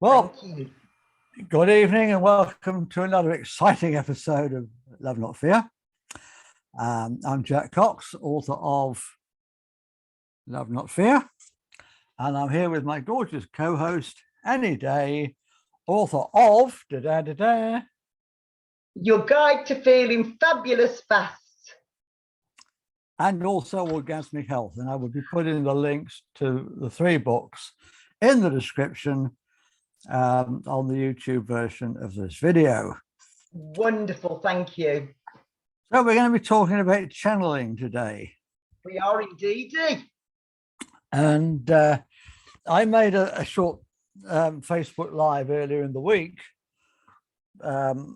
Well, Thank you. good evening and welcome to another exciting episode of Love Not Fear. I'm Jack Cox, author of Love Not Fear, and I'm here with my gorgeous co-host, Annie Day, author of Your Guide to Feeling Fabulous Fast. and also Orgasmic Health. And I will be putting the links to the three books in the description on the YouTube version of this video. Wonderful, thank you. So we're going to be talking about channeling today. We are indeed. And I made a short Facebook Live earlier in the week, although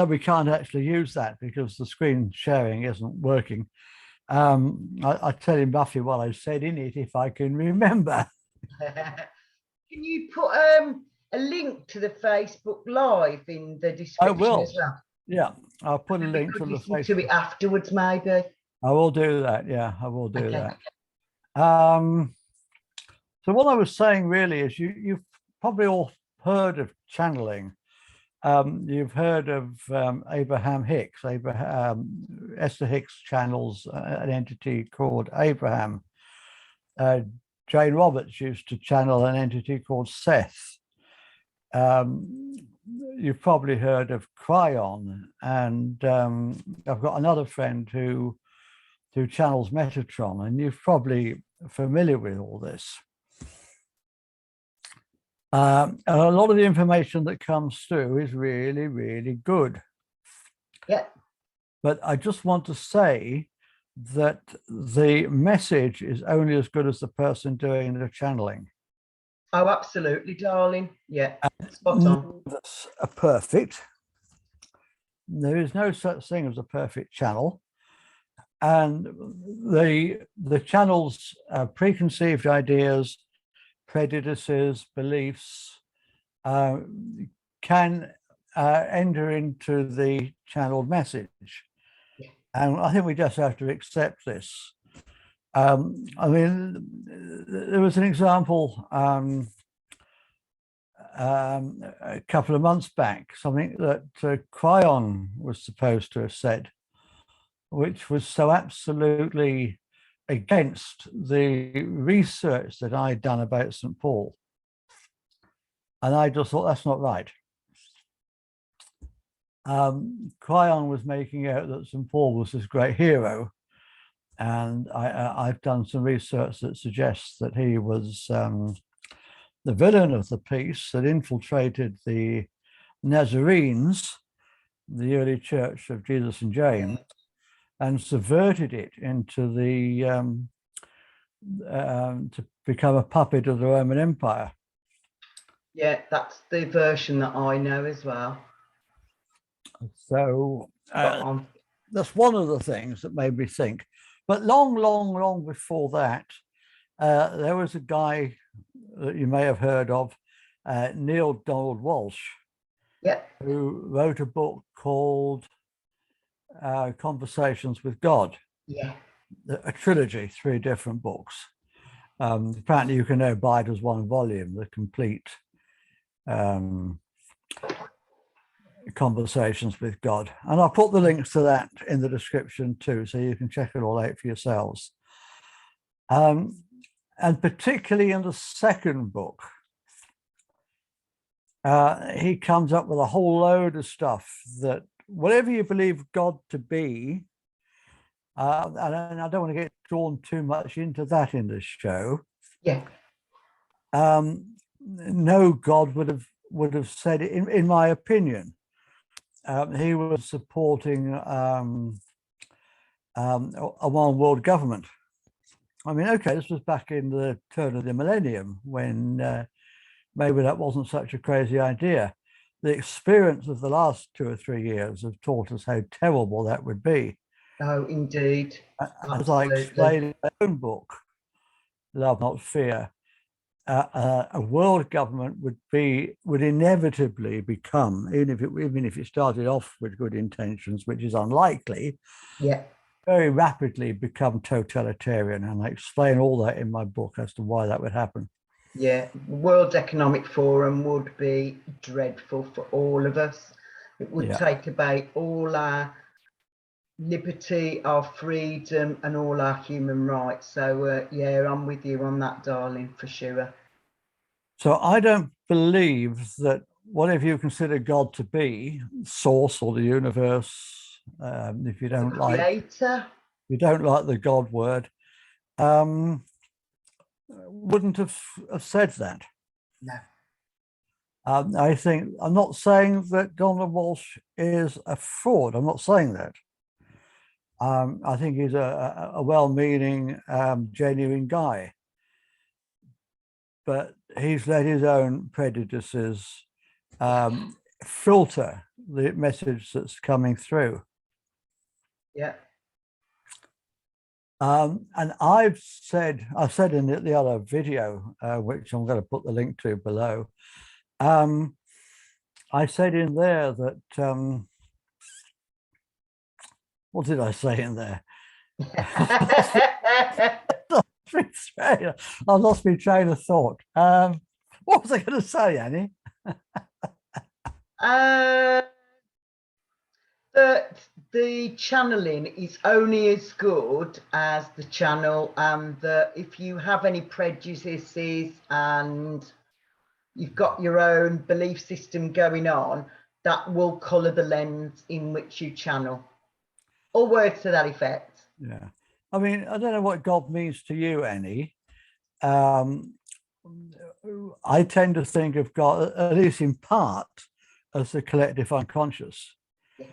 we can't actually use that because the screen sharing isn't working. I tell him roughly what I said in it if I can remember. Can you put a link to the Facebook Live in the description? I will. As well? Yeah, I'll put a link to the Facebook. To it afterwards, maybe. I will do that. Yeah, I will do that. So what I was saying really is you've probably all heard of channeling. You've heard of Abraham Hicks. Esther Hicks channels an entity called Abraham. Jane Roberts used to channel an entity called Seth. You've probably heard of Cryon, and I've got another friend who channels Metatron, and you're probably familiar with all this. And a lot of the information that comes through is really, really good. Yeah. But I just want to say that the message is only as good as the person doing the channeling. Oh, absolutely, darling. Yeah, spot on. That's a perfect. There is no such thing as a perfect channel. And the channel's preconceived ideas, prejudices, beliefs can enter into the channeled message. Yeah. And I think we just have to accept this. I mean, there was an example a couple of months back, something that Cryon was supposed to have said, which was so absolutely against the research that I'd done about St. Paul. And I just thought, that's not right. Cryon was making out that St. Paul was this great hero. And I've done some research that suggests that he was the villain of the piece that infiltrated the Nazarenes, the early church of Jesus and James, and subverted it into the to become a puppet of the Roman Empire. Yeah, that's the version that I know as well. So that's one of the things that made me think. But long before that, there was a guy that you may have heard of, Neale Donald Walsch, who wrote a book called Conversations with God. Yeah. A trilogy, 3 different books. Apparently you can now buy it as one volume, the complete Conversations with God. And I'll put the links to that in the description too, so you can check it all out for yourselves. And particularly in the second book, he comes up with a whole load of stuff that whatever you believe God to be, and I don't want to get drawn too much into that in this show. Yeah. No God would have said it, in my opinion. He was supporting a one world government. I mean, okay, this was back in the turn of the millennium when maybe that wasn't such a crazy idea. The experience of the last 2 or 3 years have taught us how terrible that would be. Oh, indeed. As I explained in my own book, Love Not Fear, a world government would inevitably become, even if it started off with good intentions, which is unlikely, very rapidly become totalitarian. And I explain all that in my book as to why that would happen. Yeah, World Economic Forum would be dreadful for all of us. It would Yeah. take away all our liberty, our freedom, and all our human rights. So yeah, I'm with you on that, darling, for sure. So I don't believe that whatever you consider God to be, source or the universe, if you The don't like, creator. you don't like the God word, wouldn't have said that. No. I think, I'm not saying that Donald Walsh is a fraud. I'm not saying that. I think he's a well-meaning, genuine guy. But he's let his own prejudices filter the message that's coming through. Yeah. And I said in the other video, which I'm going to put the link to below, I said in there that, what did I say in there? I lost my train of thought. What was I going to say, Annie? That the channeling is only as good as the channel, and that if you have any prejudices and you've got your own belief system going on, that will colour the lens in which you channel, or words to that effect. Yeah. I mean, I don't know what God means to you, Annie. I tend to think of God, at least in part, as the collective unconscious. Yeah.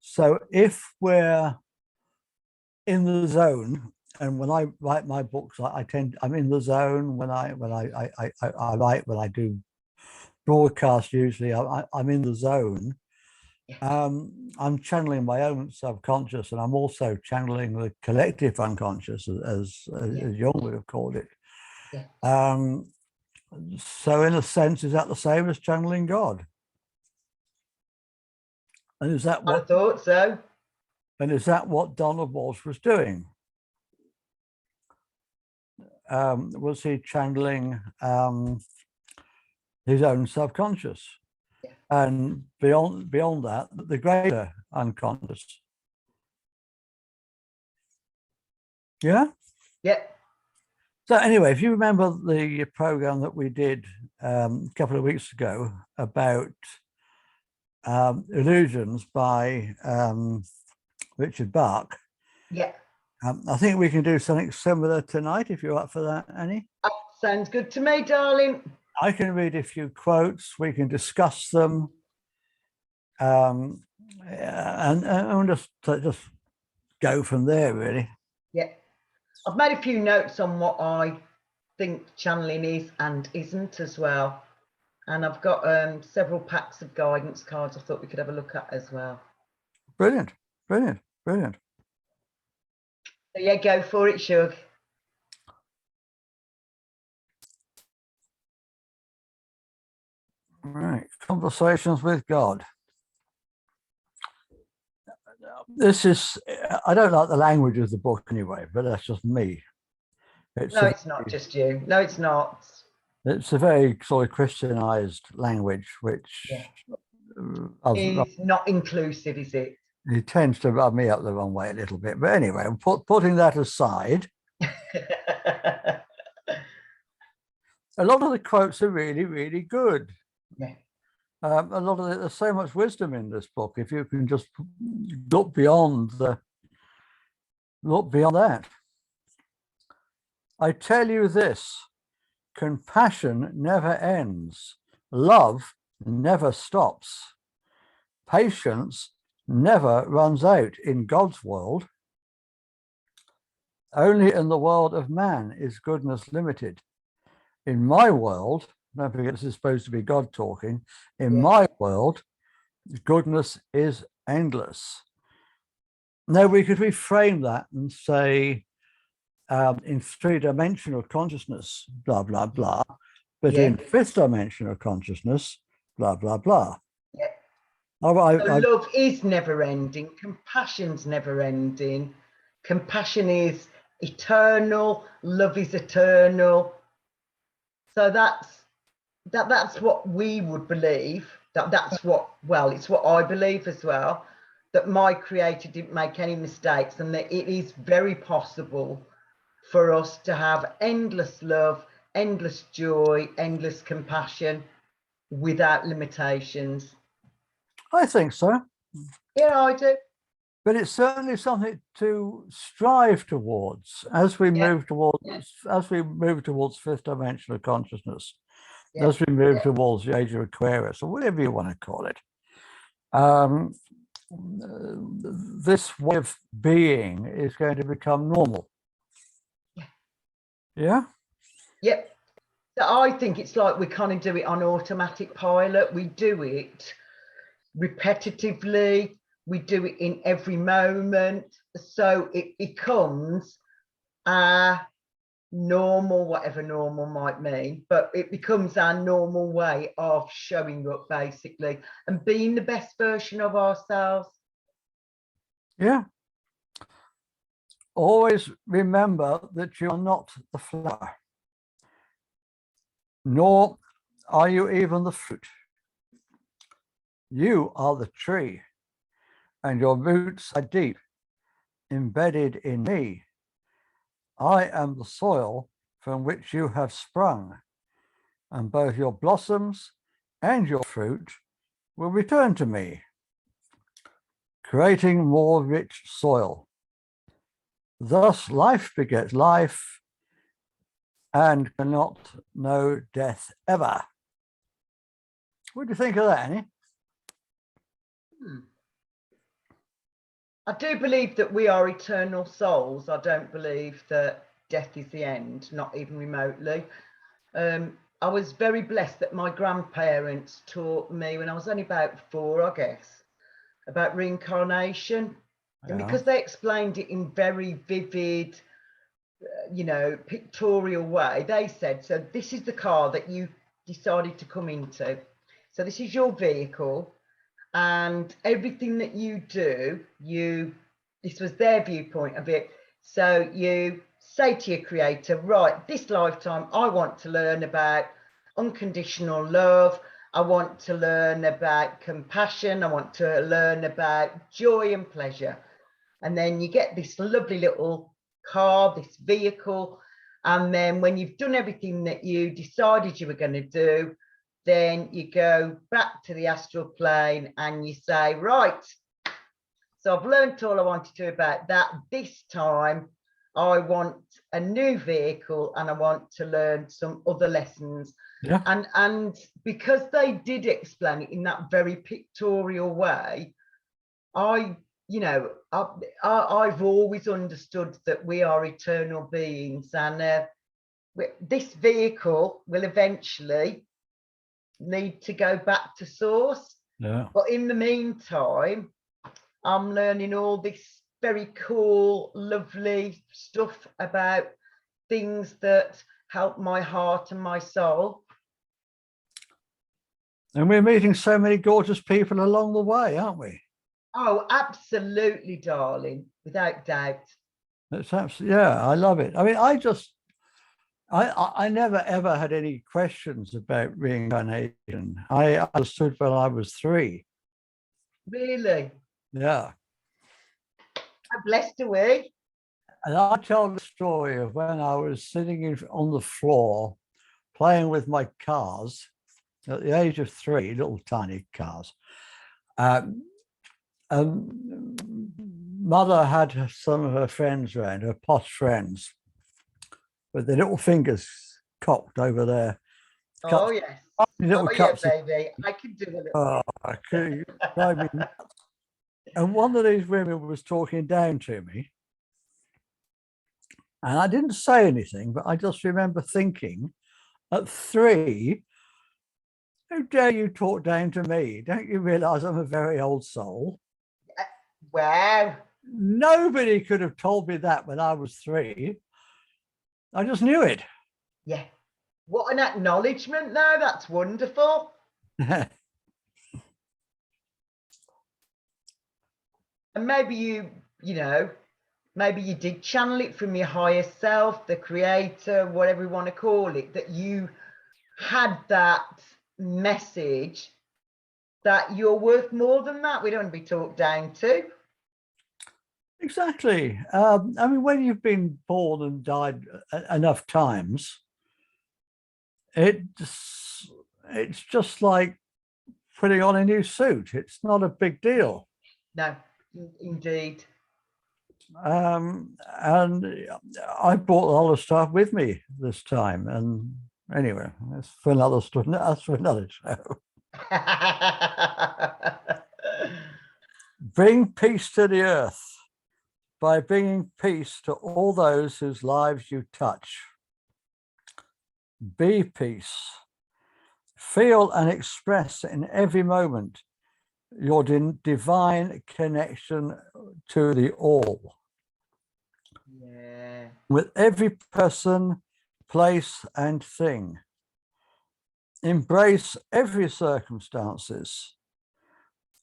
So if we're in the zone, and when I write my books, I'm in the zone when I write, when I do broadcast, usually I'm in the zone. Yeah. I'm channeling my own subconscious, and I'm also channeling the collective unconscious, as Jung would have called it. Yeah. So in a sense, is that the same as channeling God? And is that what I thought so? And is that what Donald Walsh was doing? Was he channeling his own subconscious? Yeah. And beyond that, the greater unconscious? Yeah? Yeah. So anyway, if you remember the program that we did a couple of weeks ago about illusions by Richard Bach, Yeah. I think we can do something similar tonight, if you're up for that, Annie. Sounds good to me, darling. I can read a few quotes, we can discuss them, and just go from there, really. Yeah. I've made a few notes on what I think channeling is and isn't as well. And I've got several packs of guidance cards I thought we could have a look at as well. Brilliant, brilliant, brilliant. So yeah, go for it, Shug. Right, Conversations with God. This is, I don't like the language of the book anyway, but that's just me. No, it's not just you. No, it's not. It's a very sort of Christianized language, which It's not inclusive, is it? It tends to rub me up the wrong way a little bit. But anyway, putting that aside, a lot of the quotes are really, really good. Yeah. A lot of there's so much wisdom in this book. If you can just look beyond that. I tell you this: compassion never ends, love never stops, patience never runs out in God's world. Only in the world of man is goodness limited. In my world, don't forget this is supposed to be God talking, in my world, goodness is endless. Now we could reframe that and say, in three-dimensional consciousness, blah, blah, blah, but in fifth-dimensional consciousness, blah, blah, blah. Yeah. So love is never ending. Compassion's never ending. Compassion is eternal. Love is eternal. So that's what we would believe. That's what, well, it's what I believe as well, that my creator didn't make any mistakes, and that it is very possible for us to have endless love, endless joy, endless compassion without limitations. I think so. Yeah, I do. But it's certainly something to strive towards as we move towards fifth dimensional consciousness, as we move towards the age of Aquarius, or whatever you want to call it. This way of being is going to become normal. Yeah. Yep. So I think it's like we kind of do it on automatic pilot. We do it repetitively. We do it in every moment. So it becomes our normal, whatever normal might mean, but it becomes our normal way of showing up, basically, and being the best version of ourselves. Yeah. Always remember that you are not the flower, nor are you even the fruit. You are the tree, and your roots are deep, embedded in me. I am the soil from which you have sprung, and both your blossoms and your fruit will return to me, creating more rich soil. Thus, life begets life and cannot know death ever. What do you think of that, Annie? I do believe that we are eternal souls. I don't believe that death is the end, not even remotely. I was very blessed that my grandparents taught me when I was only about 4, I guess, about reincarnation. And because they explained it in very vivid, pictorial way, they said, so this is the car that you decided to come into. So this is your vehicle, and everything that you do, this was their viewpoint of it. So you say to your creator, right, this lifetime, I want to learn about unconditional love. I want to learn about compassion. I want to learn about joy and pleasure. And then you get this lovely little car, this vehicle. And then when you've done everything that you decided you were going to do, then you go back to the astral plane and you say, right, so I've learned all I want to do about that. This time I want a new vehicle and I want to learn some other lessons. Yeah. And because they did explain it in that very pictorial way, I've always understood that we are eternal beings, and this vehicle will eventually need to go back to source. Yeah. But in the meantime, I'm learning all this very cool, lovely stuff about things that help my heart and my soul. And we're meeting so many gorgeous people along the way, aren't we? Oh, absolutely, darling, without doubt. It's absolutely, yeah, I love it. I mean, I never ever had any questions about reincarnation. I understood when I was 3. Really? Yeah. How blessed are we? And I tell the story of when I was sitting on the floor playing with my cars at the age of 3, little tiny cars. And Mother had some of her friends around, her posh friends, with their little fingers cocked over there. Oh, yes. Little cups yeah, baby. I can do a little. Oh, I could drive me nuts. And one of these women was talking down to me. And I didn't say anything, but I just remember thinking at 3, how dare you talk down to me? Don't you realize I'm a very old soul? Wow. Nobody could have told me that when I was 3. I just knew it. Yeah. What an acknowledgement now. That's wonderful. And maybe maybe you did channel it from your higher self, the creator, whatever you want to call it, that you had that message that you're worth more than that. We don't want to be talked down to. Exactly. I mean, when you've been born and died enough times, it's just like putting on a new suit. It's not a big deal. No, indeed. And I brought a lot of stuff with me this time. And anyway, that's for another story. That's for another show. Bring peace to the earth by bringing peace to all those whose lives you touch. Be peace. Feel and express in every moment your divine connection to the all. Yeah. With every person, place, and thing. Embrace every circumstances.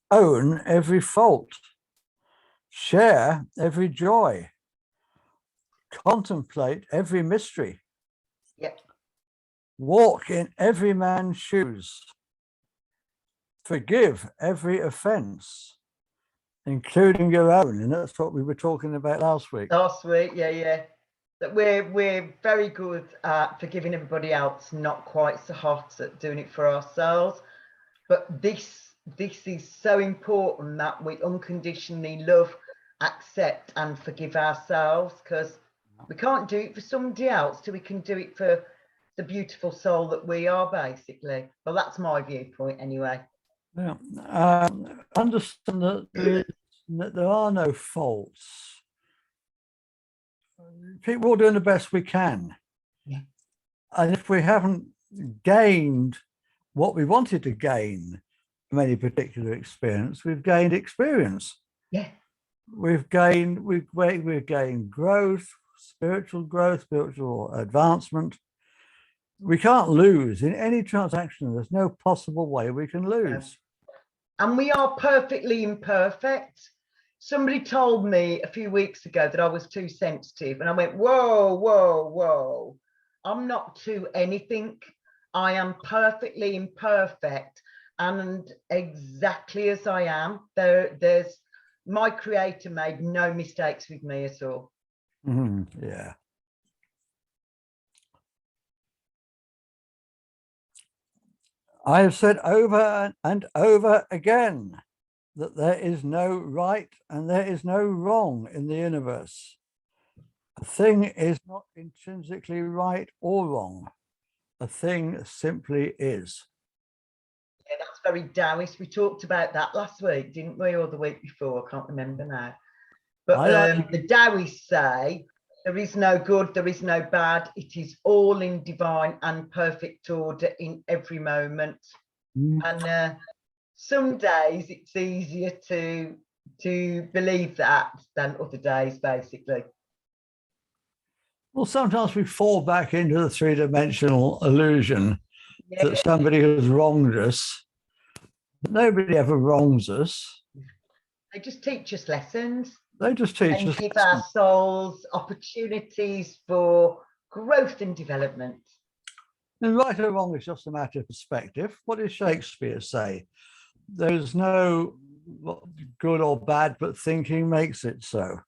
Own every fault. Share every joy. Contemplate every mystery. Yep. Walk in every man's shoes. Forgive every offense, including your own. And that's what we were talking about last week. Last week, yeah. That we're very good at forgiving everybody else, not quite so hot at doing it for ourselves. But this is so important that we unconditionally love, accept, and forgive ourselves, because we can't do it for somebody else till we can do it for the beautiful soul that we are, basically. Well, that's my viewpoint anyway. Yeah. Understand that there are no faults. People are doing the best we can. Yeah. And if we haven't gained what we wanted to gain from any particular experience, we've gained experience. Yeah. We've gained growth, spiritual advancement. We can't lose in any transaction. There's no possible way we can lose. And we are perfectly imperfect. Somebody told me a few weeks ago that I was too sensitive, and I went, whoa. I'm not too anything. I am perfectly imperfect and exactly as I am. There's my creator made no mistakes with me at all. Mm-hmm. Yeah. I have said over and over again that there is no right and there is no wrong in the universe. A thing is not intrinsically right or wrong. A thing simply is. Yeah, that's very Taoist. We talked about that last week, didn't we, or the week before? I can't remember now. But the Taoists say there is no good, there is no bad. It is all in divine and perfect order in every moment. And some days it's easier to believe that than other days, basically. Well, sometimes we fall back into the three-dimensional illusion that somebody has wronged us. Nobody ever wrongs us. They just teach us lessons. They just teach us. And give our souls opportunities for growth and development. And right or wrong is just a matter of perspective. What did Shakespeare say? There's no good or bad, but thinking makes it so.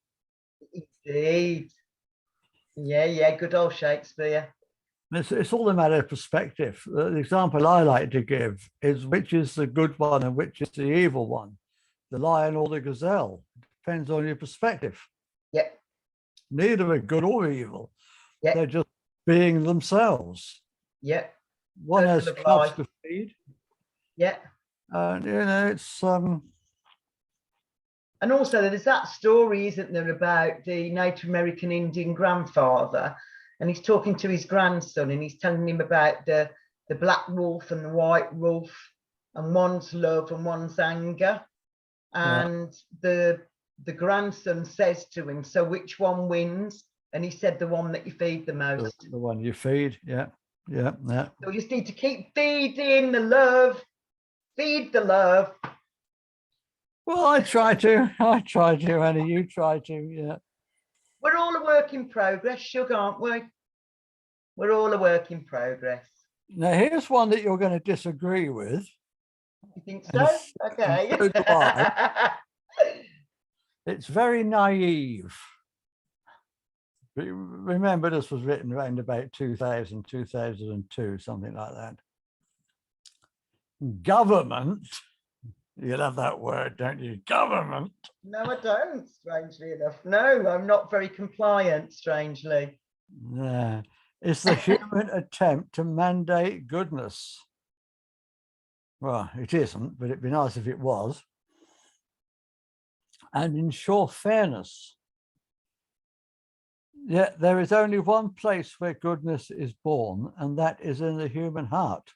Indeed. Yeah, good old Shakespeare. It's all a matter of perspective. The example I like to give is which is the good one and which is the evil one, the lion or the gazelle. Depends on your perspective. Yep. Neither are good or evil. Yep. They're just being themselves. Yep. One has cubs to feed. Yep. It's And also there's that story, isn't there, about the Native American Indian grandfather, and he's talking to his grandson and he's telling him about the black wolf and the white wolf, and one's love and one's anger. And the grandson says to him, so which one wins? And he said, the one that you feed the most. The one you feed. Yeah. So we just need to keep feeding the love. Feed the love. Well, I try to, Annie, you try to, yeah. We're all a work in progress, Shug, aren't we? We're all a work in progress. Now, here's one that you're going to disagree with. You think And so? Okay. so do I. It's very naive. Remember, this was written around about 2000, 2002, something like that. Government, you love that word, don't you? Government. No, I don't, strangely enough. No, I'm not very compliant, strangely. It's the human attempt to mandate goodness. Well, it isn't, but it'd be nice if it was. And ensure fairness. Yet there is only one place where goodness is born, and that is in the human heart.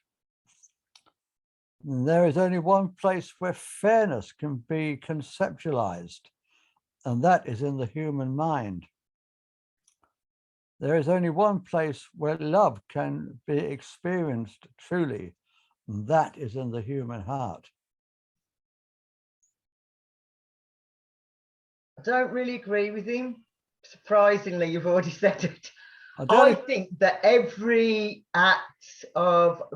And there is only one place where fairness can be conceptualized, and that is in the human mind. There is only one place where love can be experienced truly, and that is in the human heart. I don't really agree with him. Surprisingly, you've already said it. I think that every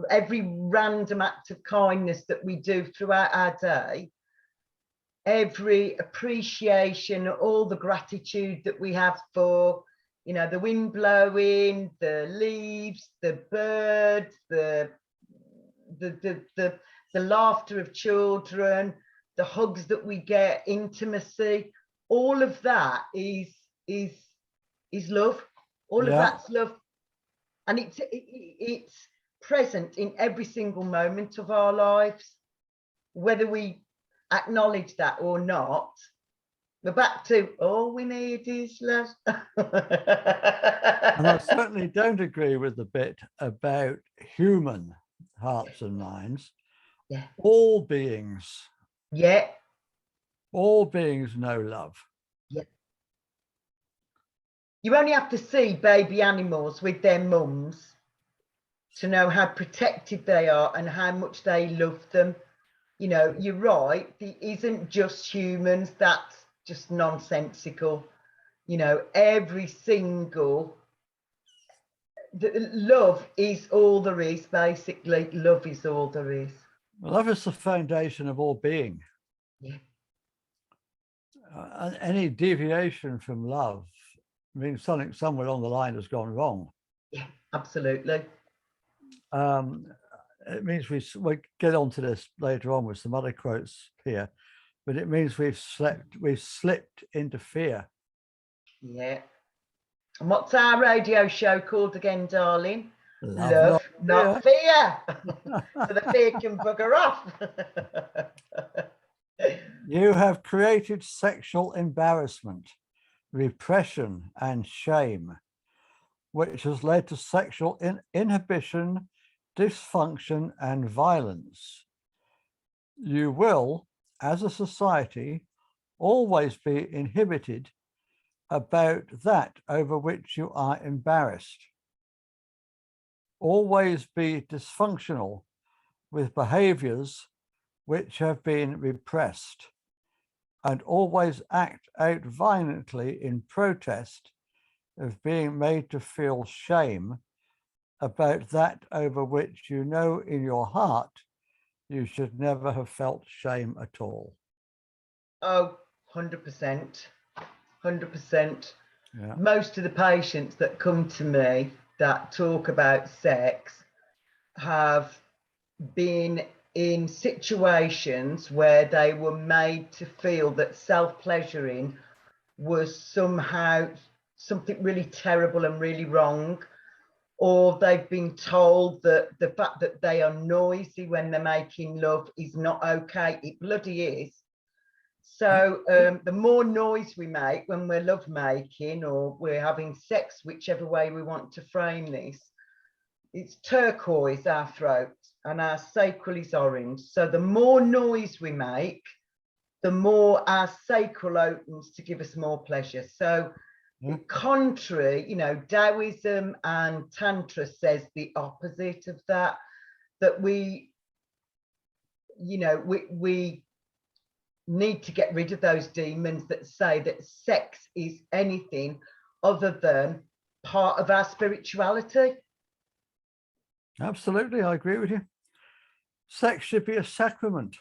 random act of kindness that we do throughout our day, every appreciation, all the gratitude that we have for, you know, the wind blowing, the leaves, the birds, the laughter of children, the hugs that we get, intimacy, all of that is love. All of that's love, and it's present in every single moment of our lives, whether we acknowledge that or not. We're back to all we need is love. And I certainly don't agree with the bit about human hearts and minds. Yeah. All beings. Yeah. All beings know love. Yeah. You only have to see baby animals with their mums to know how protective they are and how much they love them. You know, you're right. It isn't just humans. That's just nonsensical. You know, every single love is all there is. Basically, love is all there is. Love is the foundation of all being. Yeah. Any deviation from love means something somewhere along the line has gone wrong. Yeah, absolutely. It means we'll get onto this later on with some other quotes here, but it means we've slipped into fear. Yeah. And what's our radio show called again, darling? Love not fear. So the fear can bugger off. You have created sexual embarrassment, repression, and shame, which has led to sexual inhibition, dysfunction, and violence. You will, as a society, always be inhibited about that over which you are embarrassed. Always be dysfunctional with behaviors which have been repressed, and always act out violently in protest of being made to feel shame about that over which you know in your heart you should never have felt shame at all. Oh, 100%. 100%. Yeah. Most of the patients that come to me that talk about sex have been in situations where they were made to feel that self-pleasuring was somehow something really terrible and really wrong, or they've been told that the fact that they are noisy when they're making love is not okay. It bloody is. So the more noise we make when we're love making or we're having sex, whichever way we want to frame this, it's turquoise, our throat, and our sacral is orange. So the more noise we make, the more our sacral opens to give us more pleasure. So contrary, you know, Taoism and Tantra says the opposite of that, that we, you know, we need to get rid of those demons that say that sex is anything other than part of our spirituality. Absolutely, I agree with you. Sex should be a sacrament.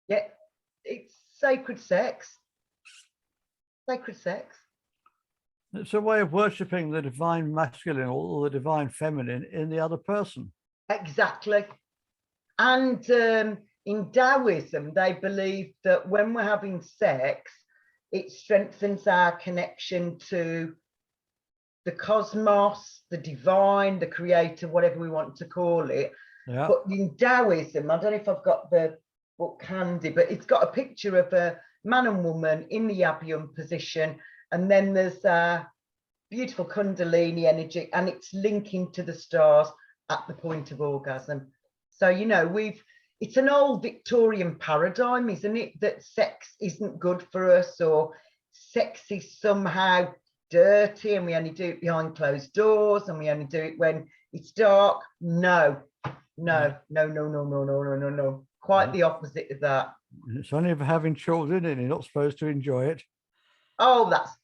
Yeah, it's sacred sex. Sacred sex. It's a way of worshipping the divine masculine or the divine feminine in the other person. Exactly. And in Taoism, they believe that when we're having sex, it strengthens our connection to the cosmos, the divine, the creator, whatever we want to call it. Yeah. But in Taoism, I don't know if I've got the book handy, but it's got a picture of a man and woman in the Yabiyum position. And then there's a beautiful Kundalini energy, and it's linking to the stars at the point of orgasm. So, you know, it's an old Victorian paradigm, isn't it? That sex isn't good for us, or sex is somehow dirty and we only do it behind closed doors and we only do it when it's dark. No. Quite the opposite of that. It's only for having children and you're not supposed to enjoy it. Oh, that's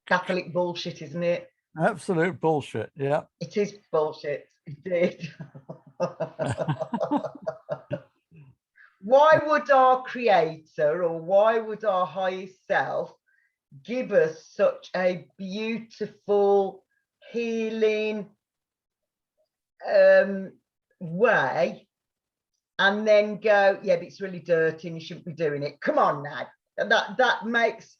Catholic bullshit, isn't it? Absolute bullshit. Yeah. It is bullshit. Indeed. Why would our creator, or why would our highest self give us such a beautiful, healing way, and then go, yeah, but it's really dirty and you shouldn't be doing it? Come on now. That makes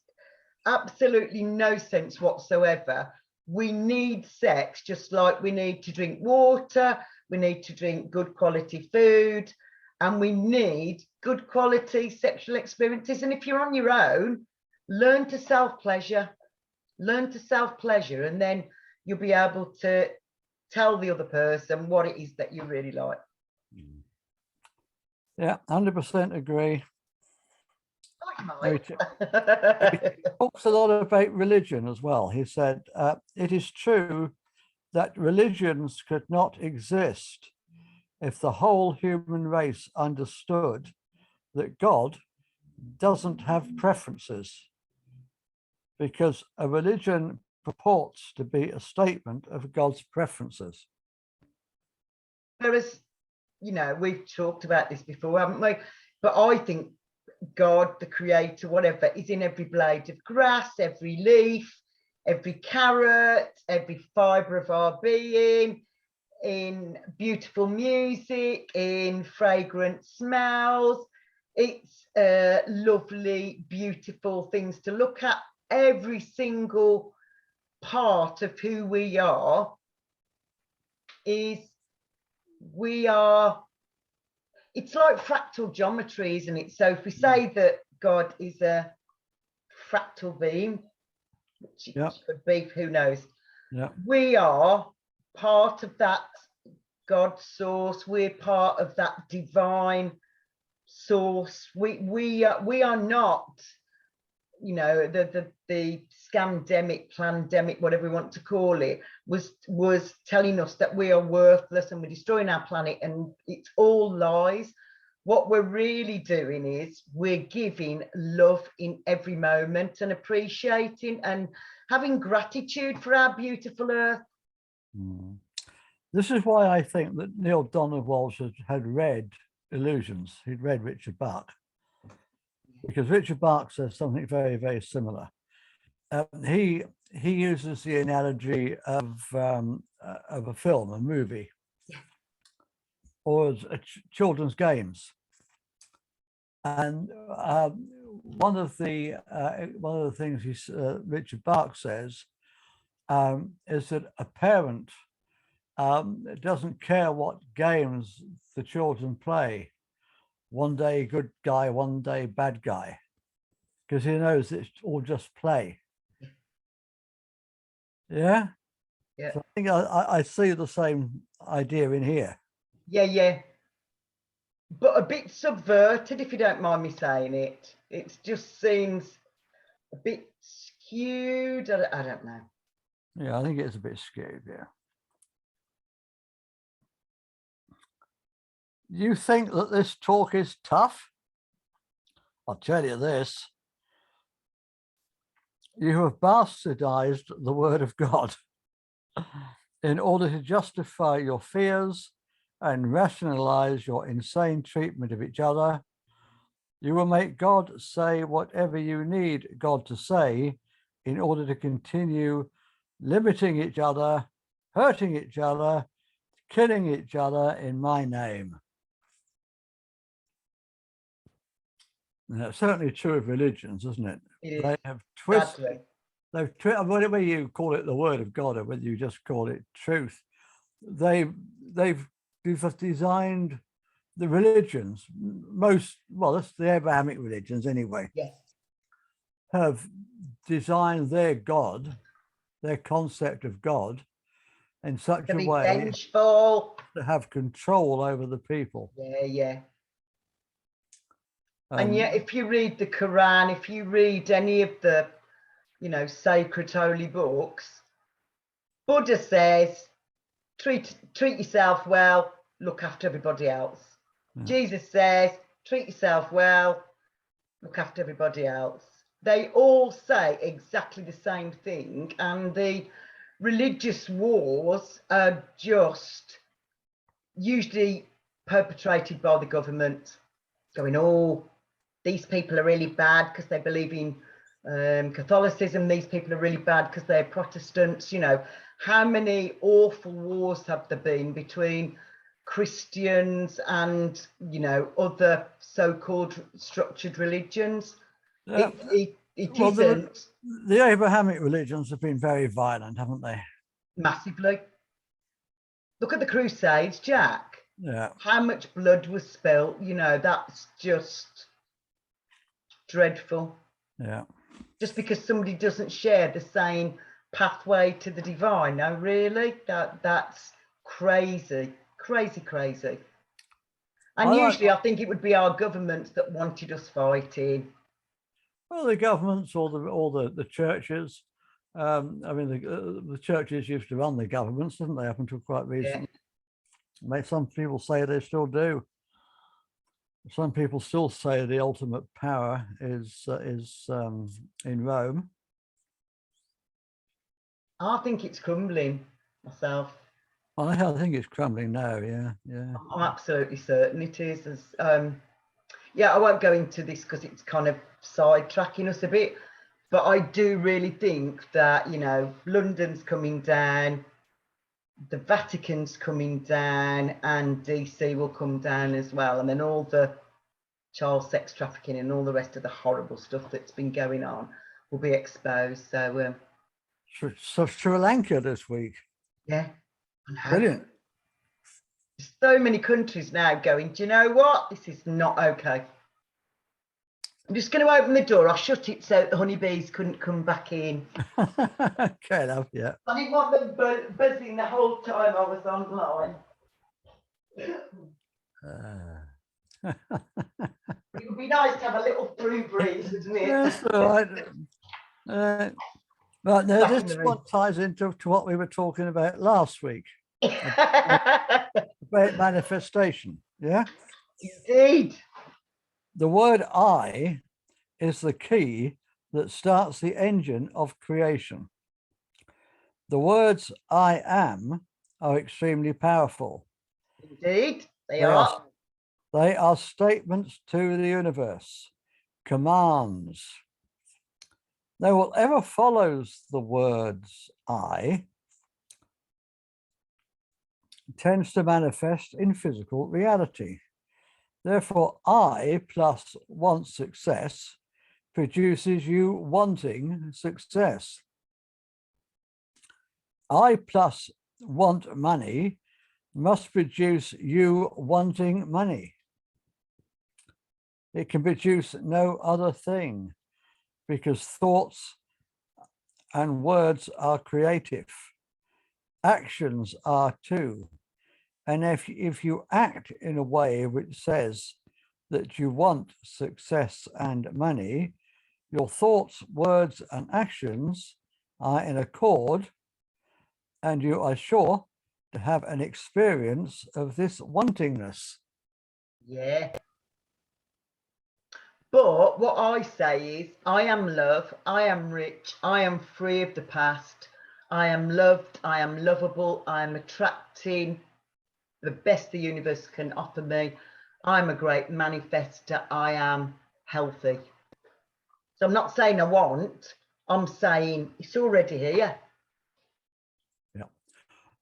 absolutely no sense whatsoever. We need sex just like we need to drink water, we need to drink good quality food, and we need good quality sexual experiences. And if you're on your own, learn to self-pleasure, and then you'll be able to tell the other person what it is that you really like. Yeah, 100% agree. He talks a lot about religion as well. He said, it is true that religions could not exist if the whole human race understood that God doesn't have preferences, because a religion purports to be a statement of God's preferences. Whereas, you know, we've talked about this before, haven't we? But I think God, the creator, whatever, is in every blade of grass, every leaf, every carrot, every fibre of our being, in beautiful music, in fragrant smells. It's lovely, beautiful things to look at. Every single part of who we are is, it's like fractal geometry, isn't it? So if we say that God is a fractal being, which it could be, who knows? Yeah. We are part of that God source. We're part of that divine source. We are not, you know, the scamdemic, plandemic, whatever we want to call it, was telling us that we are worthless and we're destroying our planet, and it's all lies. What we're really doing is we're giving love in every moment and appreciating and having gratitude for our beautiful earth. This is why I think that Neale Donald Walsch had read Illusions. He'd read Richard Bach, because Richard Bach says something very, very similar. He uses the analogy of a film, a movie, or children's games. And one of the things Richard Bach says is that a parent doesn't care what games the children play. One day good guy, one day bad guy, because he knows it's all just play. Yeah. So I think I see the same idea in here. Yeah. But a bit subverted, if you don't mind me saying it. It just seems a bit skewed. I don't know. Yeah, I think it's a bit skewed, yeah. You think that this talk is tough? I'll tell you this. You have bastardized the word of God. in order to justify your fears and rationalize your insane treatment of each other. You will make God say whatever you need God to say in order to continue limiting each other, hurting each other, killing each other in my name. And that's certainly true of religions, isn't it? They have twisted, whatever you call it, the word of God, or whether you just call it truth, they've designed the religions, that's the Abrahamic religions anyway, Yes. have designed their God, their concept of God, in such a way vengeful, to have control over the people. Yeah. And yet, if you read the Quran, if you read any of the, sacred holy books, Buddha says, treat yourself well, look after everybody else. Yeah. Jesus says, treat yourself well, look after everybody else. They all say exactly the same thing, and the religious wars are just usually perpetrated by the government, going, oh, these people are really bad because they believe in Catholicism. These people are really bad because they're Protestants. How many awful wars have there been between Christians and, other so-called structured religions? It isn't. The Abrahamic religions have been very violent, haven't they? Massively. Look at the Crusades, Jack. Yeah. How much blood was spilt? That's just dreadful. Yeah. Just because somebody doesn't share the same pathway to the divine. No, really? That's crazy. And usually I think it would be our governments that wanted us fighting. Well, the governments or the churches. The churches used to run the governments, didn't they, up until quite recently? Yeah. Some people say they still do. Some people still say the ultimate power is in Rome. I think it's crumbling myself. I think it's crumbling now. Yeah. I'm absolutely certain it is. I won't go into this because it's kind of sidetracking us a bit. But I do really think that, London's coming down, the Vatican's coming down, and DC will come down as well. And then all the child sex trafficking and all the rest of the horrible stuff that's been going on will be exposed. So, Sri Lanka this week. Yeah. Brilliant. There's so many countries now going, do you know what? This is not okay. I'm just going to open the door. I'll shut it so the honeybees couldn't come back in. Okay, enough, yeah. I didn't want them buzzing the whole time I was online. It would be nice to have a little free breeze, wouldn't it? That's all right. Right, now this one ties into what we were talking about last week. About manifestation, yeah? Indeed. The word I is the key that starts the engine of creation. The words I am are extremely powerful. Indeed, they are. They are statements to the universe, commands. Now, whatever follows the words I tends to manifest in physical reality. Therefore, I plus want success produces you wanting success. I plus want money must produce you wanting money. It can produce no other thing because thoughts and words are creative. Actions are too. And if you act in a way which says that you want success and money, your thoughts, words, and actions are in accord, and you are sure to have an experience of this wantingness. Yeah. But what I say is, I am love, I am rich, I am free of the past, I am loved, I am lovable, I am attracting the best the universe can offer me. I'm a great manifester, I am healthy. So I'm not saying I want, I'm saying it's already here. Yeah.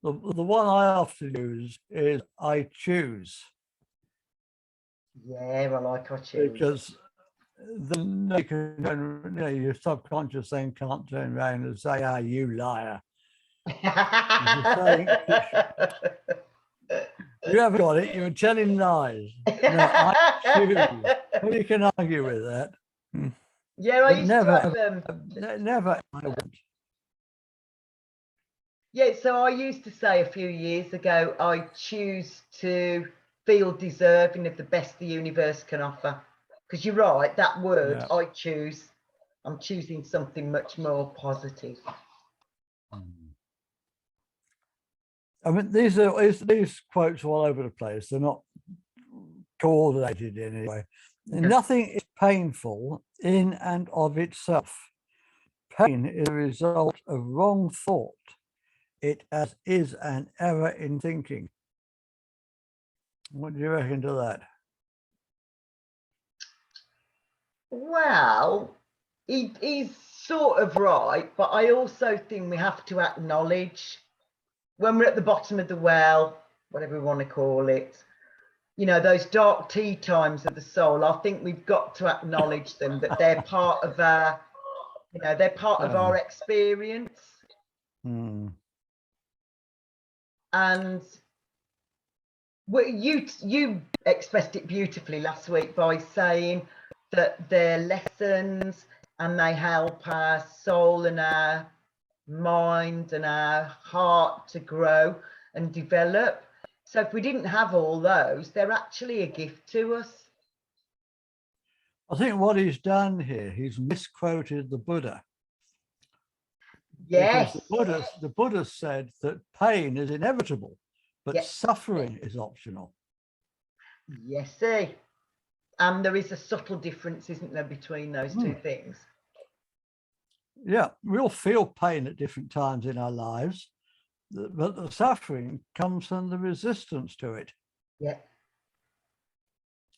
The one I often use is I choose. Yeah, I like I choose. Because then you can, your subconscious then can't turn around and say, "Ah, you liar." You haven't got it. You're telling lies. No, I choose. Well, you can argue with that. Yeah, I But used never, to have, never. I won't. yeah, so I used to say a few years ago, I choose to feel deserving of the best the universe can offer. Because you're right, that word, Yeah. I choose, I'm choosing something much more positive. I mean, these quotes are all over the place. They're not coordinated in any way. Okay. Nothing is painful in and of itself. Pain is a result of wrong thought. It is an error in thinking. What do you reckon to that? Well, he's sort of right, but I also think we have to acknowledge when we're at the bottom of the well, whatever we want to call it, you know, those dark tea times of the soul, I think we've got to acknowledge them, that they're part of our, you know, they're part of our experience. And you expressed it beautifully last week by saying that they're lessons and they help our soul and our mind and our heart to grow and develop. So if we didn't have all those, they're actually a gift to us. I think what he's done here, he's misquoted the Buddha. Yes. Because the Buddha said that pain is inevitable, but Yes. suffering is optional. Yes, see. And there is a subtle difference, isn't there, between those two things? Yeah, we all feel pain at different times in our lives, but the suffering comes from the resistance to it. Yeah.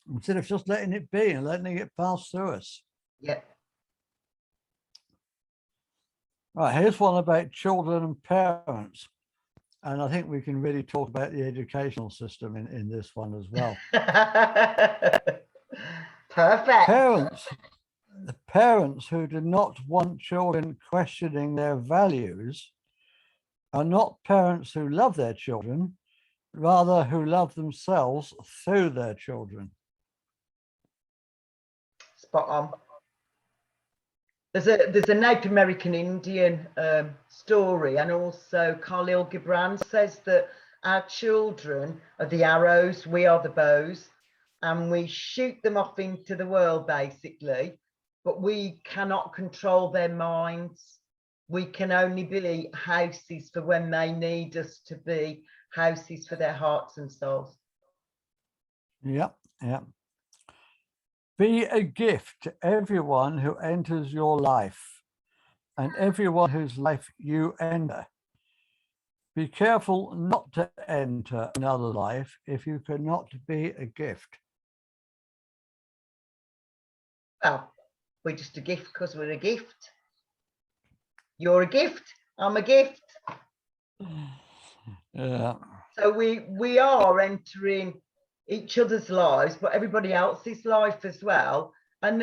Instead of just letting it be and letting it pass through us. Yeah. Right, here's one about children and parents. And I think we can really talk about the educational system in this one as well. Perfect. Parents who do not want children questioning their values are not parents who love their children, rather who love themselves through their children. Spot on. There's a Native American Indian story, and also Khalil Gibran says that our children are the arrows, we are the bows, and we shoot them off into the world basically, but we cannot control their minds. We can only be houses for when they need us to be houses for their hearts and souls. Yeah. Be a gift to everyone who enters your life and everyone whose life you enter. Be careful not to enter another life if you cannot be a gift. Well, we're just a gift because we're a gift. You're a gift, I'm a gift. Yeah. So we are entering each other's lives, but everybody else's life as well. And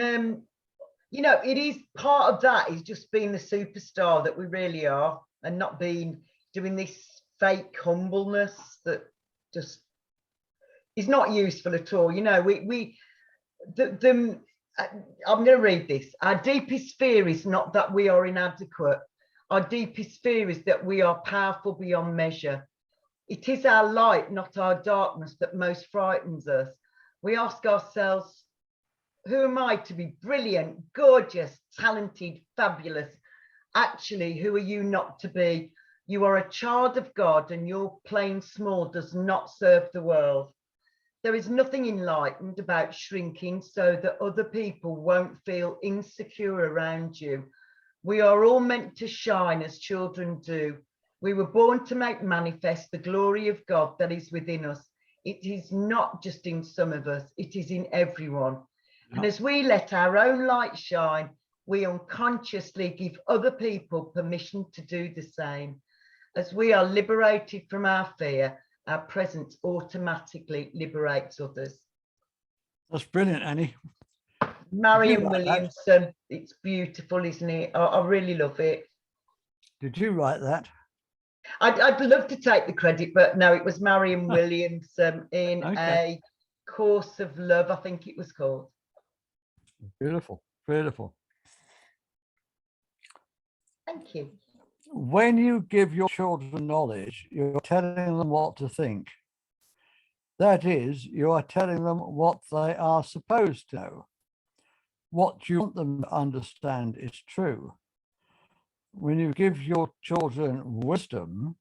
you know, it is part of that is just being the superstar that we really are, and not doing this fake humbleness that just is not useful at all. You know, I'm going to read this. Our deepest fear is not that we are inadequate. Our deepest fear is that we are powerful beyond measure. It is our light, not our darkness, that most frightens us. We ask ourselves, who am I to be brilliant, gorgeous, talented, fabulous? Actually, who are you not to be? You are a child of God, and your playing small does not serve the world. There is nothing enlightened about shrinking so that other people won't feel insecure around you. We are all meant to shine as children do. We were born to make manifest the glory of God that is within us. It is not just in some of us, it is in everyone. And as we let our own light shine, we unconsciously give other people permission to do the same. As we are liberated from our fear, our presence automatically liberates others. That's brilliant, Annie. Marion Williamson, it's beautiful, isn't it? I really love it. Did you write that? I'd love to take the credit, but no, it was Marion Williamson in A Course of Love, I think it was called. Beautiful, beautiful. Thank you. When you give your children knowledge, you're telling them what to think. That is, you are telling them what they are supposed to know. What you want them to understand is true. When you give your children wisdom,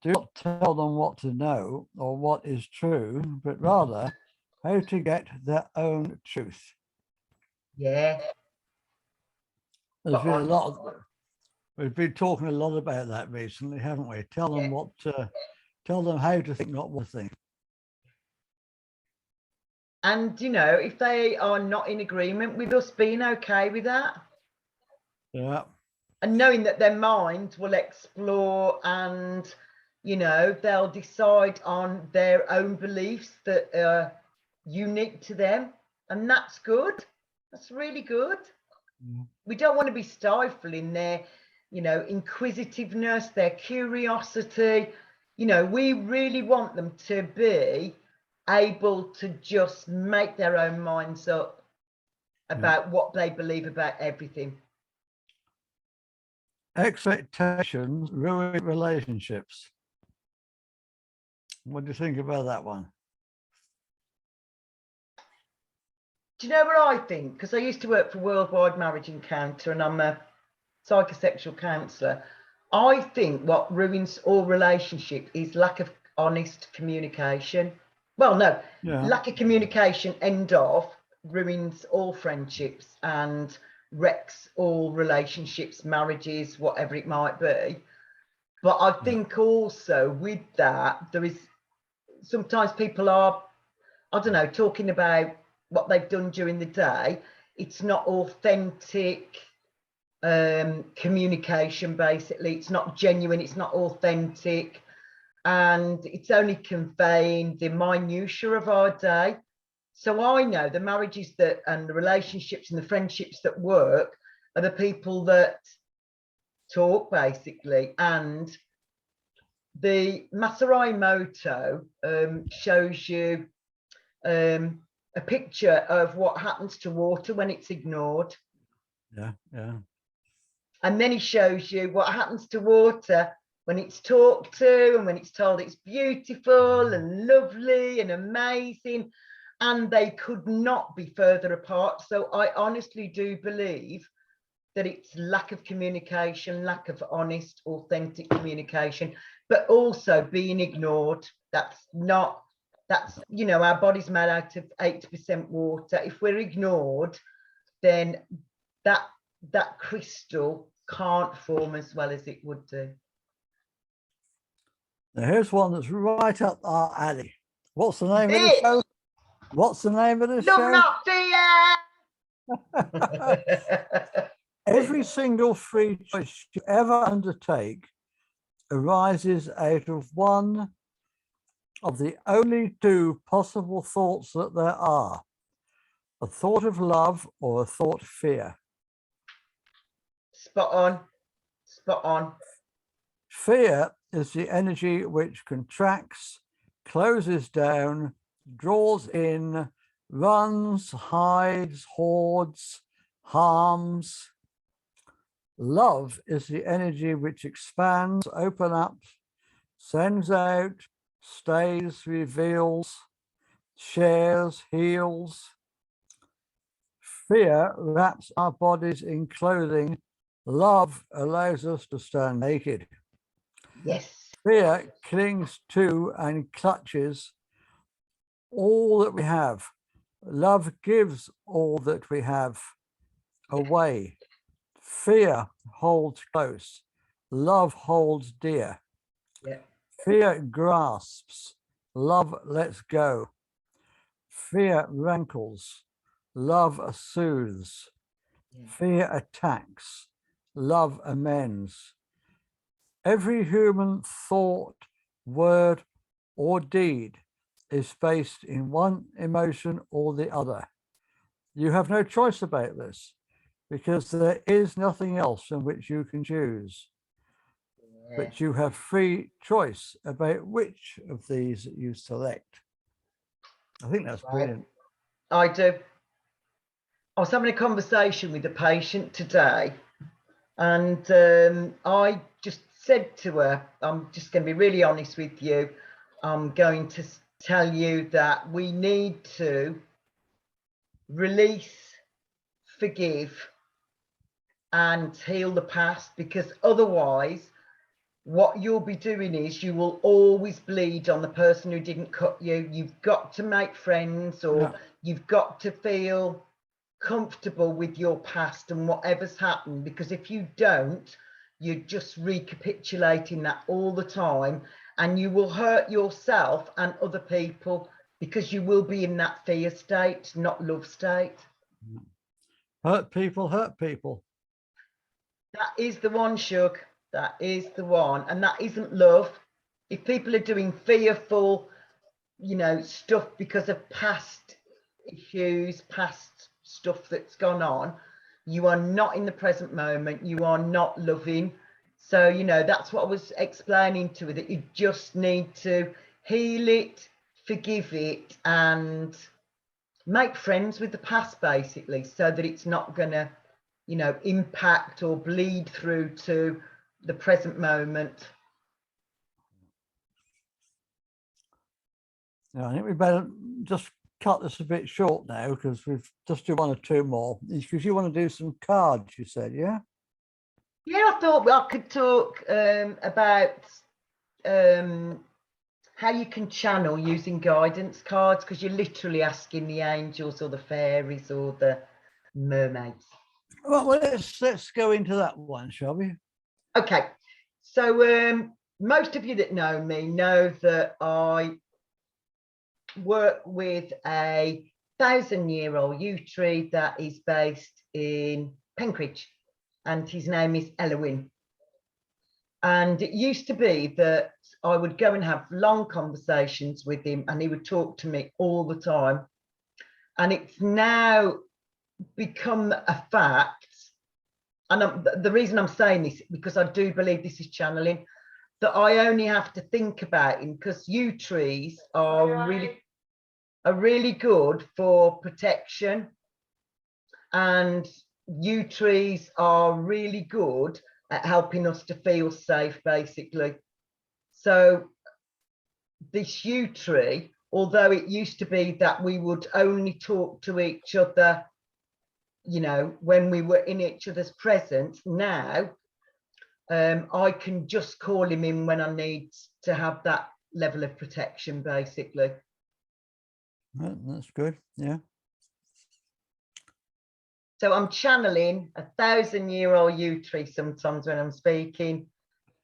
do not tell them what to know or what is true, but rather how to get their own truth. Yeah. There's been a lot of, we've been talking a lot about that recently, haven't we? Tell them what, tell them how to think, not what to think. And, you know, if they are not in agreement with us being okay with that. Yeah. And knowing that their mind will explore and, you know, they'll decide on their own beliefs that are unique to them. And that's good. That's really good. Mm. We don't want to be stifling their, you know, inquisitiveness, their curiosity. You know, we really want them to be able to just make their own minds up about what they believe about everything. Expectations ruin relationships. What do you think about that one? Do you know what I think? Because I used to work for Worldwide Marriage Encounter and I'm a psychosexual counsellor. I think what ruins all relationships is lack of honest communication. Well, no, lack of communication, end of, ruins all friendships and wrecks all relationships, marriages, whatever it might be. But I think also with that, there is sometimes people are, I don't know, talking about what they've done during the day. It's not authentic communication, basically. It's not genuine, it's not authentic. And it's only conveying the minutiae of our day. So I know the marriages that and the relationships and the friendships that work are the people that talk, basically. And the Masarai Emoto shows you a picture of what happens to water when it's ignored. Yeah. And then he shows you what happens to water when it's talked to and when it's told it's beautiful and lovely and amazing. And they could not be further apart. So I honestly do believe that it's lack of communication, lack of honest, authentic communication, but also being ignored. That's, you know, our body's made out of 80% water. If we're ignored, then that crystal can't form as well as it would do. Now here's one that's right up our alley. What's the name of the show? What's the name of the show? Love Not Fear! Every single free choice you ever undertake arises out of one of the only two possible thoughts that there are: a thought of love or a thought of fear. Spot on. Spot on. Fear is the energy which contracts, closes down, draws in, runs, hides, hoards, harms. Love is the energy which expands, opens up, sends out, stays, reveals, shares, heals. Fear wraps our bodies in clothing. Love allows us to stand naked. Yes. Fear clings to and clutches all that we have. Love gives all that we have away. Fear holds close, love holds dear. Yeah. Fear grasps, love lets go. Fear rankles, love soothes. Yeah. Fear attacks, love amends. Every human thought, word, or deed is based in one emotion or the other. You have no choice about this because there is nothing else in which you can choose. Yeah. But you have free choice about which of these you select. I think that's brilliant. I do. I was having a conversation with a patient today, and I just said to her, I'm just going to be really honest with you. I'm going to tell you that we need to release, forgive, and heal the past, because otherwise what you'll be doing is you will always bleed on the person who didn't cut you. You've got to make friends, or you've got to feel comfortable with your past and whatever's happened, because if you don't, you're just recapitulating that all the time, and you will hurt yourself and other people because you will be in that fear state, not love state. Hurt people hurt people. That is the one, Shug. That is the one. And that isn't love. If people are doing fearful, stuff because of past issues, past stuff that's gone on, you are not in the present moment. You are not loving. So, that's what I was explaining to her, that you just need to heal it, forgive it, and make friends with the past, basically, so that it's not going to impact or bleed through to the present moment. Yeah, I think we better just cut this a bit short now, because we've just do one or two more. Because you want to do some cards, you said, yeah? Yeah, I thought I could talk about how you can channel using guidance cards, because you're literally asking the angels or the fairies or the mermaids. Well, let's go into that one, shall we? Okay, so most of you that know me know that I work with a 1,000-year-old yew tree that is based in Penkridge, and his name is Elwyn. And it used to be that I would go and have long conversations with him, and he would talk to me all the time. And it's now become a fact, and the reason I'm saying this, because I do believe this is channeling, that I only have to think about him, because yew trees are really good for protection, and yew trees are really good at helping us to feel safe, basically. So this yew tree, although it used to be that we would only talk to each other, when we were in each other's presence, now I can just call him in when I need to have that level of protection, basically. That's good, yeah. So I'm channeling a 1,000-year-old yew tree sometimes when I'm speaking,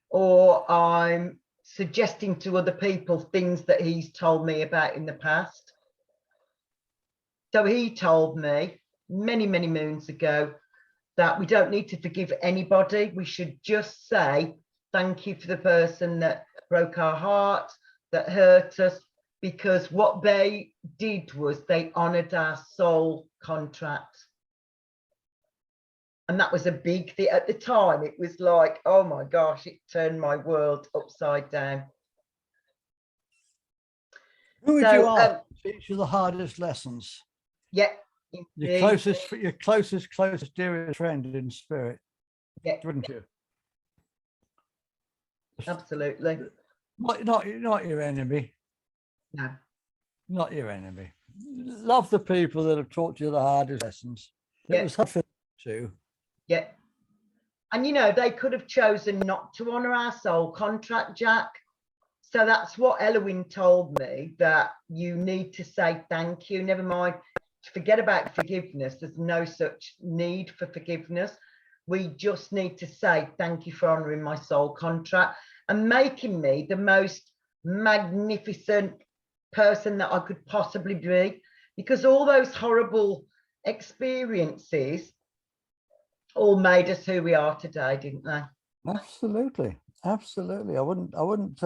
or I'm suggesting to other people things that he's told me about in the past. So he told me many, many moons ago that we don't need to forgive anybody. We should just say thank you for the person that broke our heart, that hurt us, because what they did was they honored our soul contract. And that was a big thing at the time. It was like, oh my gosh, it turned my world upside down. Who would you ask to teach you the hardest lessons? Yeah. Your closest, dearest friend in spirit. Yeah. Wouldn't you? Absolutely. Not your enemy. No. Not your enemy. Love the people that have taught you the hardest lessons. It was hard for them too. Yeah. And they could have chosen not to honor our soul contract, Jack. So that's what Elwyn told me, that you need to say thank you. Never mind, forget about forgiveness. There's no such need for forgiveness. we just need to say thank you for honouring my soul contract and making me the most magnificent person that I could possibly be, because all those horrible experiences all made us who we are today, didn't they? Absolutely, absolutely. I wouldn't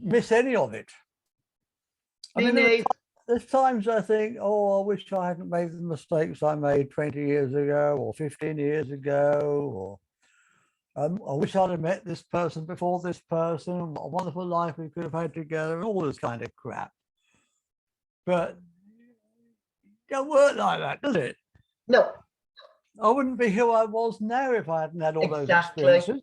miss any of it. I mean, there's times I think, oh, I wish I hadn't made the mistakes I made 20 years ago or 15 years ago, or I wish I'd have met this person before this person, what a wonderful life we could have had together, and all this kind of crap. But it don't work like that, does it? No. I wouldn't be who I was now if I hadn't had all those experiences.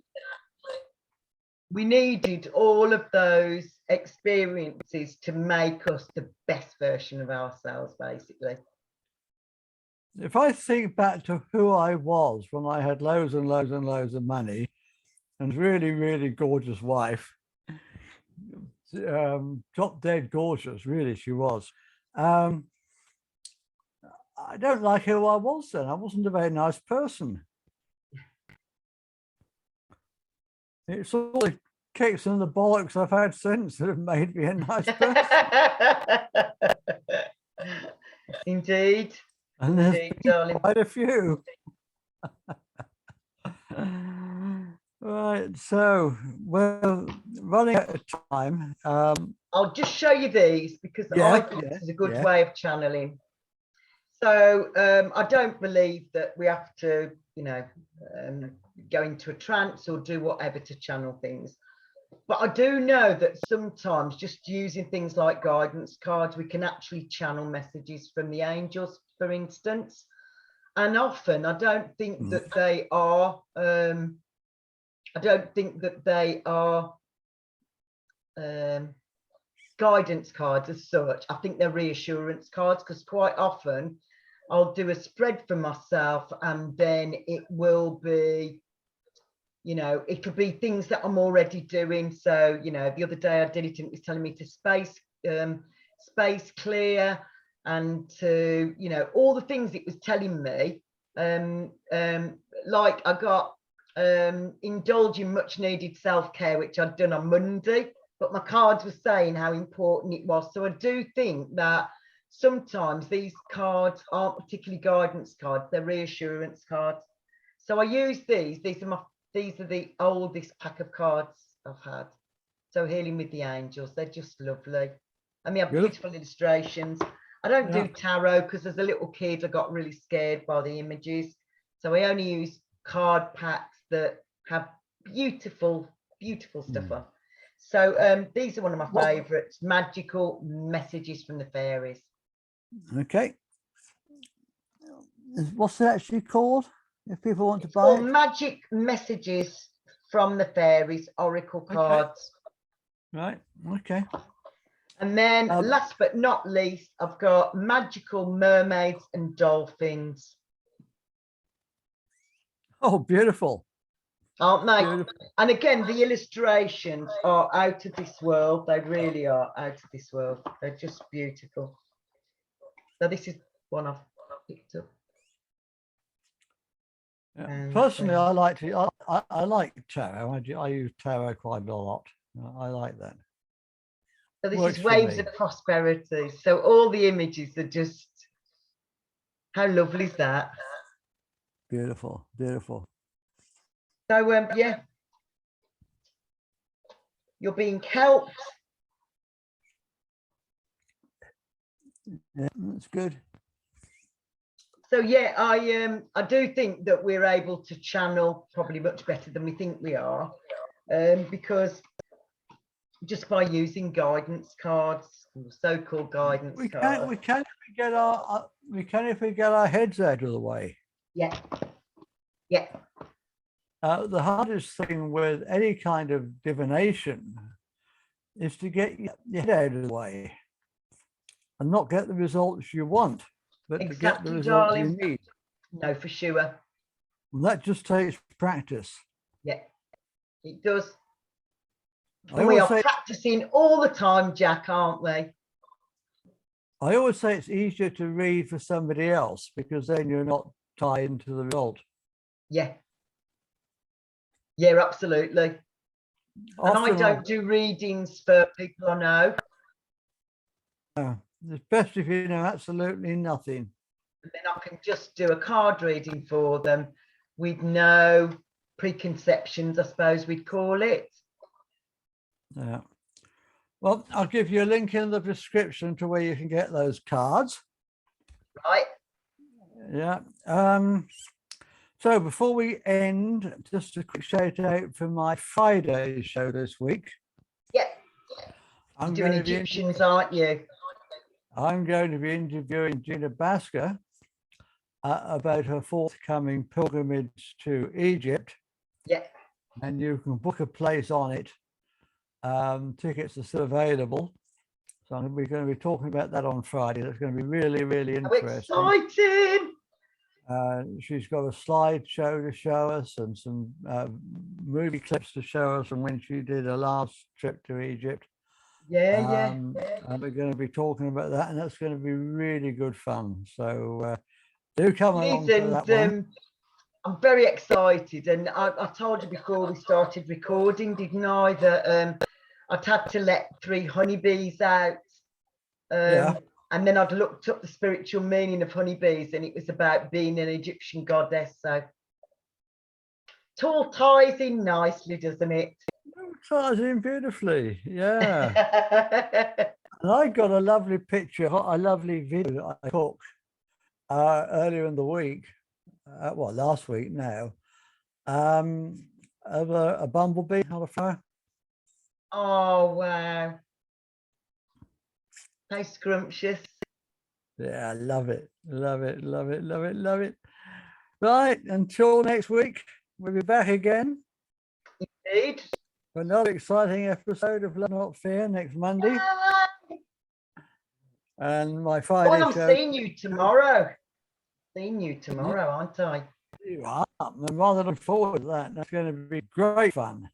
We needed all of those experiences to make us the best version of ourselves, basically. If I think back to who I was when I had loads and loads and loads of money and really, really gorgeous wife, drop dead gorgeous, really, she was. I don't like who I was then. I wasn't a very nice person. It's all the kicks and the bollocks I've had since that have made me a nice person. Indeed. And Indeed, darling. quite a few. Right, so we're running out of time. I'll just show you these because I think this is a good way of channeling. So I don't believe that we have to, you know, go into a trance or do whatever to channel things. But I do know that sometimes just using things like guidance cards, we can actually channel messages from the angels, for instance. And often I don't think that they are, guidance cards as such. I think they're reassurance cards, because quite often I'll do a spread for myself and then it will be, you know, it could be things that I'm already doing. So, you know, the other day I did it and it was telling me to space clear and to, you know, all the things it was telling me. Like I got indulging much needed self-care, which I'd done on Monday, but my cards were saying how important it was. So I do think that sometimes these cards aren't particularly guidance cards, they're reassurance cards. So I use these are the oldest pack of cards I've had. So Healing with the Angels, they're just lovely. And they have beautiful illustrations. I don't do tarot because as a little kid I got really scared by the images. So I only use card packs that have beautiful, beautiful stuff on. So these are one of my favourites, magical messages from the fairies. Okay. What's it actually called? If people want to buy it? Magic messages from the fairies, oracle cards. Right. Okay. And then last but not least, I've got magical mermaids and dolphins. Oh, beautiful. Aren't they? Beautiful. And again, the illustrations are out of this world. They really are out of this world. They're just beautiful. So this is one I've picked up. Yeah. Personally, I like tarot. I use tarot quite a lot. I like that. So this is waves of prosperity. So all the images are just, how lovely is that? Beautiful, beautiful. So yeah, you're being helped. Yeah, that's good. So yeah, I do think that we're able to channel probably much better than we think we are, because just by using guidance cards, so-called guidance cards. We can if we get our heads out of the way. Yeah. Yeah. The hardest thing with any kind of divination is to get your head out of the way and not get the results you want, but to get the results you need. No, for sure. And that just takes practice. Yeah, it does. And we are practicing all the time, Jack, aren't we? I always say it's easier to read for somebody else because then you're not tie into the result. Yeah. Yeah, absolutely. And Often I don't do readings for people I know. It's best if you know absolutely nothing. And then I can just do a card reading for them with no preconceptions, I suppose we'd call it. Yeah. Well, I'll give you a link in the description to where you can get those cards. Right. Yeah. So before we end, just a quick shout out for my Friday show this week. Yeah. I'm You're doing going to Egyptians, aren't you? I'm going to be interviewing Gina Basker about her forthcoming pilgrimage to Egypt. Yeah. And you can book a place on it. Tickets are still available. So we're going to be talking about that on Friday. That's going to be really, really interesting. How exciting! She's got a slideshow to show us and some movie clips to show us from when she did her last trip to Egypt. Yeah, And we're going to be talking about that, and that's going to be really good fun. So do come along to that one. I'm very excited, and I told you before we started recording, didn't I, that I'd had to let 3 honeybees out. Yeah. And then I'd looked up the spiritual meaning of honeybees, and it was about being an Egyptian goddess. So it all ties in nicely, doesn't it? It ties in beautifully, yeah. And I got a lovely picture, a lovely video that I took earlier in the week, well, last week now, of a bumblebee on a flower. Oh, wow. How scrumptious. Yeah, I love it, love it, love it, love it, love it. Right, until next week, we'll be back again. Indeed. For another exciting episode of Love Not Fear next Monday. And my Friday I'm show. seeing you tomorrow. Seeing you tomorrow, aren't I? You are. I'm rather looking forward to that. That's going to be great fun.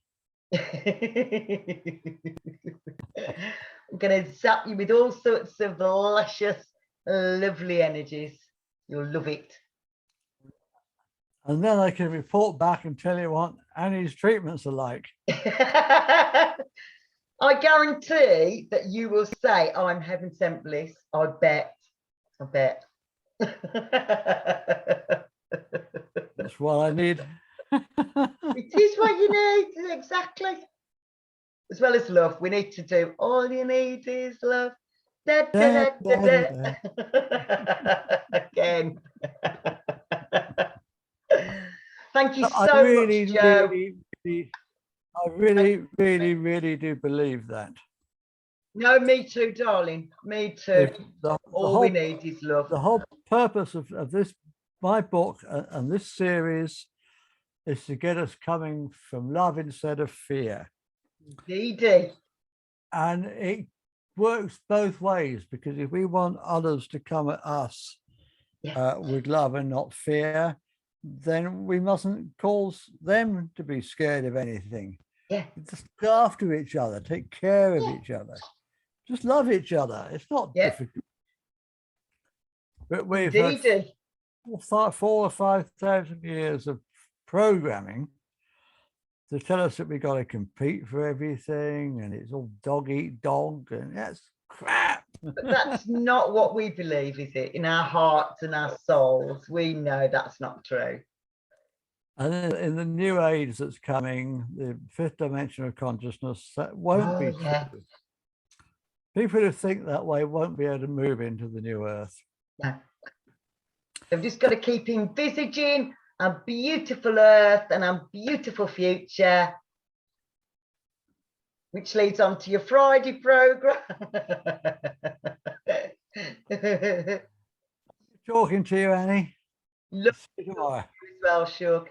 I'm going to zap you with all sorts of luscious, lovely energies. You'll love it. And then I can report back and tell you what Annie's treatments are like. I guarantee that you will say, oh, I'm heaven sent bliss. I bet. I bet. That's what I need. It is what you need, exactly. As well as love, we need to do all you need is love. Da, da, da, da, da. Again. Thank you so much, Joe. I really do believe that. No, me too, darling. Me too. All we need is love. The whole purpose of this, my book and this series, is to get us coming from love instead of fear. Indeed. And it works both ways, because if we want others to come at us with love and not fear, then we mustn't cause them to be scared of anything. Yeah. Just look after each other, take care of each other, just love each other. It's not difficult. But we've had 4,000 or 5,000 years of programming to tell us that we got to compete for everything, and it's all dog eat dog, and that's crap. But that's not what we believe, is it? In our hearts and our souls, we know that's not true. And in the new age that's coming, the 5th dimension of consciousness, that won't be true. People who think that way won't be able to move into the new earth. No. They've just got to keep envisaging a beautiful earth and a beautiful future, which leads on to your Friday program. Talking to you, Annie. Love you as well, Shug.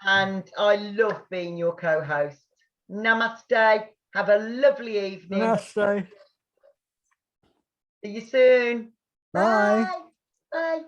And I love being your co-host. Namaste. Have a lovely evening. Namaste. See you soon. Bye. Bye. Bye.